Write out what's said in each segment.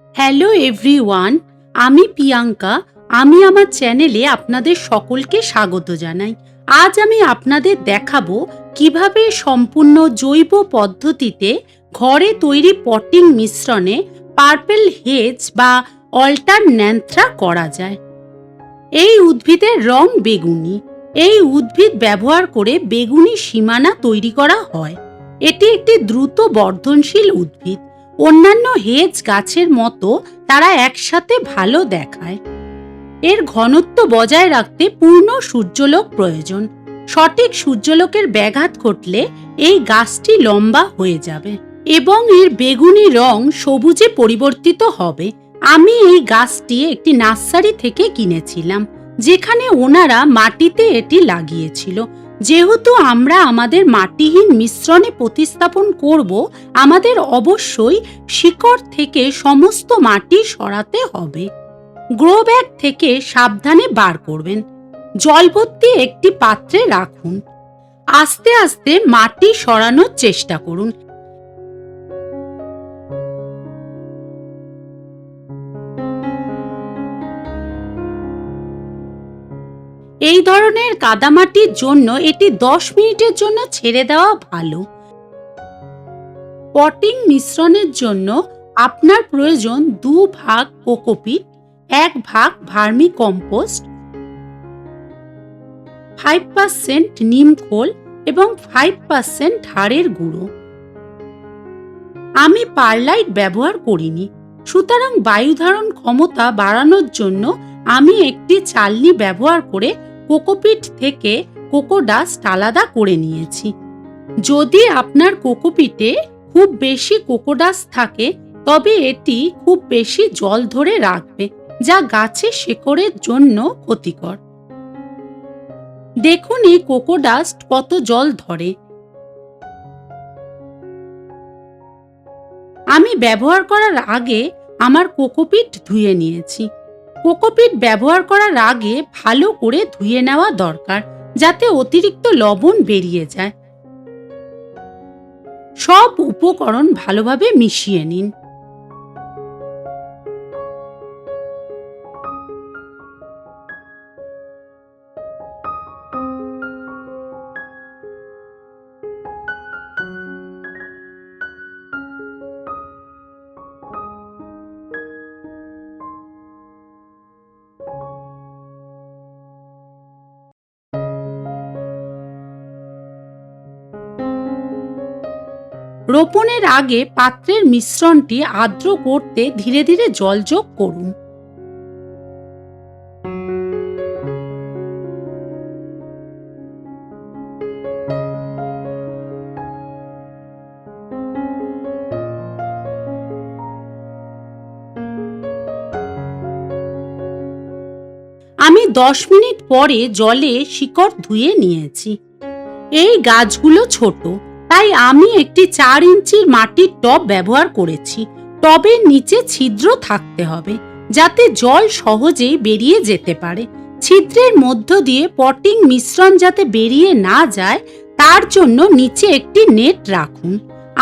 Hello everyone, আমি প্রিয়াঙ্কা। আমি আমার চ্যানেলে আপনাদের সকলকে স্বাগত জানাই। আজ আমি আপনাদের দেখাবো কিভাবে সম্পূর্ণ জৈব পদ্ধতিতে ঘরে তৈরি পটিং মিশ্রণে পার্পেল হেজ বা অল্টারন্যান্থ্রা করা যায়। এই উদ্ভিদের রং বেগুনি। এই উদ্ভিদ ব্যবহার করে বেগুনি সীমানা তৈরি করা হয়। এটি একটি দ্রুত বর্ধনশীল উদ্ভিদ। অন্যান্য হেজ গাছের মতো তারা একসাথে ভালো দেখায়। এর ঘনত্ব বজায় রাখতে পূর্ণ সূর্যালোক প্রয়োজন। সঠিক সূর্যালোকের ব্যাঘাত ঘটলে এই গাছটি লম্বা হয়ে যাবে এবং এর বেগুনি রং সবুজে পরিবর্তিত হবে। আমি এই গাছটি একটি নার্সারি থেকে কিনেছিলাম, যেখানে ওনারা মাটিতে এটি লাগিয়েছিল। যেহেতু আমরা আমাদের মাটিহীন মিশ্রণে প্রতিস্থাপন করব, আমাদের অবশ্যই শিকড় থেকে সমস্ত মাটি সরাতে হবে। গ্রো ব্যাগ থেকে সাবধানে বার করবেন। জল ভর্তি একটি পাত্রে রাখুন। আস্তে আস্তে মাটি সরানোর চেষ্টা করুন। এই ধরনের কাদামাটির জন্য এটি 10 মিনিটের জন্য ছেড়ে দেওয়া ভালো। পটিং মিশ্রণের জন্য আপনার প্রয়োজন 2 ভাগ কোকোপিট, 1 ভাগ ভার্মি কম্পোস্ট, 5% নিম খোল এবং 5% হাড়ের গুঁড়ো। আমি পারলাইট ব্যবহার করিনি, সুতরাং বায়ু ধারণ ক্ষমতা বাড়ানোর জন্য আমি একটি চালনি ব্যবহার করে কোকোপিট থেকে কোকো ডাস্ট আলাদা করে নিয়েছি। যদি আপনার কোকোপিটে খুব বেশি কোকো ডাস্ট থাকে, তবে এটি খুব বেশি জল ধরে রাখবে, যা গাছের শেকড়ের জন্য ক্ষতিকর। দেখুন এই কোকো ডাস্ট কত জল ধরে। আমি ব্যবহার করার আগে আমার কোকোপিট ধুয়ে নিয়েছি। কোকোপিট ব্যবহার করার আগে ভালো করে ধুয়ে নেওয়া দরকার, যাতে অতিরিক্ত লবণ বেরিয়ে যায়। সব উপকরণ ভালোভাবে মিশিয়ে নিন। রোপণের আগে পাত্রের মিশ্রণটি আর্দ্র করতে ধীরে ধীরে জল যোগ করুন। আমি 10 মিনিট পরে জলে শিকড় ধুয়ে নিয়েছি। এই গাছগুলো ছোট, তাই আমি একটি 4 ইঞ্চির মাটির টব ব্যবহার করেছি। টবের নিচে ছিদ্র থাকতে হবে, যাতে জল সহজেই বেরিয়ে যেতে পারে। ছিদ্রের মধ্য দিয়ে পটিং মিশ্রণ যাতে বেরিয়ে না যায়, তার জন্য নিচে একটি নেট রাখুন।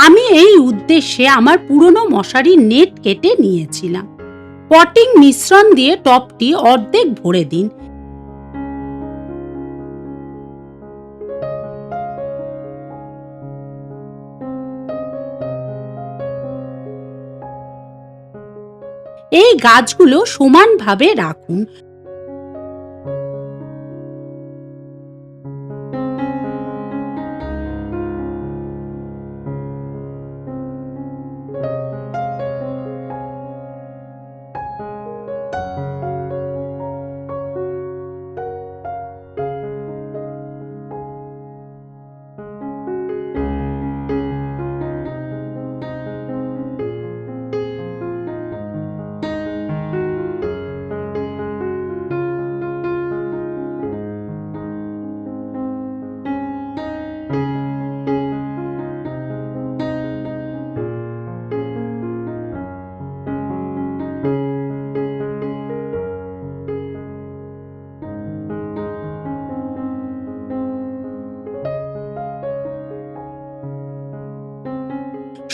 আমি এই উদ্দেশ্যে আমার পুরনো মশারির নেট কেটে নিয়েছিলাম। পটিং মিশ্রণ দিয়ে টবটি অর্ধেক ভরে দিন। এই গাছগুলো সমানভাবে রাখুন।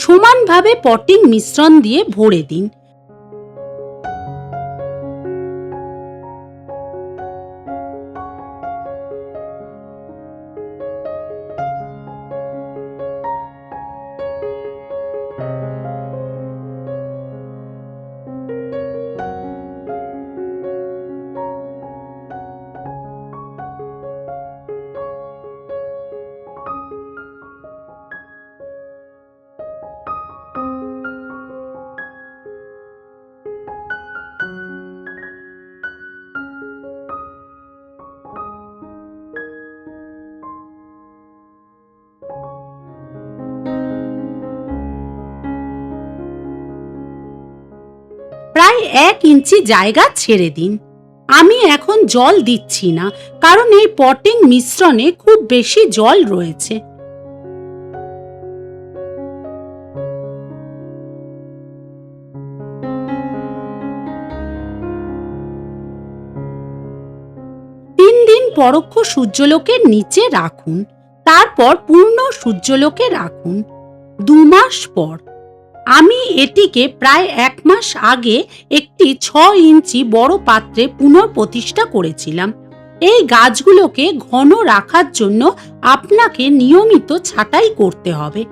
সমানভাবে পটিং মিশ্রণ দিয়ে ভরে দিন। প্রায় 1 ইঞ্চি জায়গা ছেড়ে দিন। আমি এখন জল দিচ্ছি না, কারণ এই পটিং মিশ্রণে খুব বেশি জল রয়েছে। পরোক্ষ সূর্যালোকের নিচে রাখুন, তারপর পূর্ণ সূর্যালোকে রাখুন। 2 মাস পর আমি এটিকে প্রায় 1 মাস আগে একটি 6 ইঞ্চি বড় পাত্রে পুনঃপ্রতিষ্ঠা করেছিলাম। এই গাছগুলোকে ঘন রাখার জন্য আপনাকে নিয়মিত ছাঁটাই করতে হবে।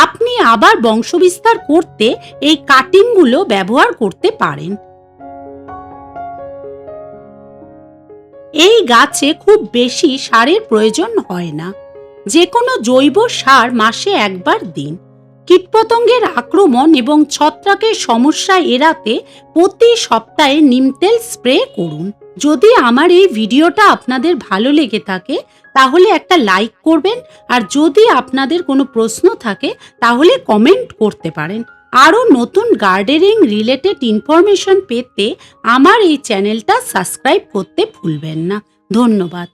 আপনি আবার বংশবিস্তার করতে এই কাটিংগুলো ব্যবহার করতে পারেন। এই গাছে খুব বেশি সারের প্রয়োজন হয় না। যে কোনো জৈব সার মাসে একবার দিন। কীটপতঙ্গের আক্রমণ এবং ছত্রাকের সমস্যা এড়াতে প্রতি সপ্তাহে নিম তেল স্প্রে করুন। যদি আমার এই ভিডিওটা আপনাদের ভালো লেগে থাকে তাহলে একটা লাইক করবেন, আর যদি আপনাদের কোনো প্রশ্ন থাকে তাহলে কমেন্ট করতে পারেন। আরও নতুন গার্ডেনিং রিলেটেড ইনফরমেশন পেতে আমার এই চ্যানেলটা সাবস্ক্রাইব করতে ভুলবেন না। ধন্যবাদ।